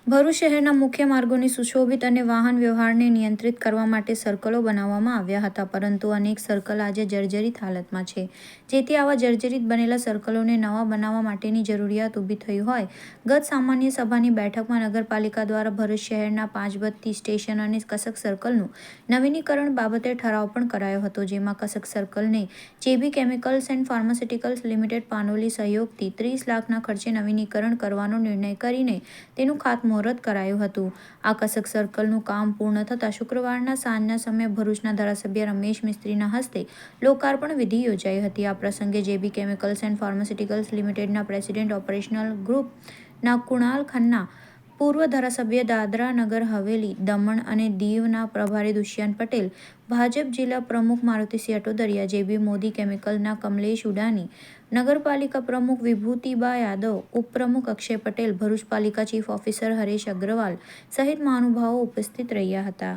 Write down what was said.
ભરૂચ શહેરના મુખ્ય માર્ગોની સુશોભિત અને વાહન વ્યવહારને નિયંત્રિત કરવા માટે સર્કલો બનાવવામાં આવ્યા હતા, પરંતુ અનેક સર્કલ આજે જર્જરિત હાલતમાં છે, જેથી આવા જર્જરિત બનેલા સર્કલોને નવા બનાવવા માટેની જરૂરિયાત ઊભી થઈ હોય. ગત સામાન્ય સભાની બેઠકમાં નગરપાલિકા દ્વારા ભરૂચ શહેરના 5 બત્તી સ્ટેશન અને કસક સર્કલનું નવીનીકરણ બાબતે ઠરાવ પણ કરાયો હતો, જેમાં કસક સર્કલને JB chemicals and pharmaceuticals limited Panoli સહયોગથી 30 લાખના ખર્ચે નવીનીકરણ કરવાનો નિર્ણય કરીને તેનું ખાતમુહૂર્ત કરાયું હતું. આ કસક સર્કલનું કામ પૂર્ણ થતાં શુક્રવારના સાંજના સમયે ભરૂચના ધારાસભ્ય રમેશ મિસ્ત્રીના હસ્તે લોકાર્પણ વિધિ યોજાઈ હતી. આ પ્રસંગે જેબી કેમિકલ્સ એન્ડ ફાર્માસ્યુટિકલ્સ લિમિટેડના પ્રેસિડેન્ટ ઓપરેશનલ ગ્રુપના કુણાલ ખન્ના, પૂર્વ ધારાસભ્ય દાદરા નગર હવેલી, દમણ અને દીવના પ્રભારી દુષ્યંત પટેલ, ભાજપ જિલ્લા પ્રમુખ મારુતિસિંહ અટોદરિયા, જેબી મોદી કેમિકલના કમલેશ ઉડાની, નગરપાલિકા પ્રમુખ વિભૂતિબા યાદવ, ઉપપ્રમુખ અક્ષય પટેલ, ભરૂચ પાલિકા ચીફ ઓફિસર હરેશ અગ્રવાલ સહિત મહાનુભાવો ઉપસ્થિત રહ્યા હતા.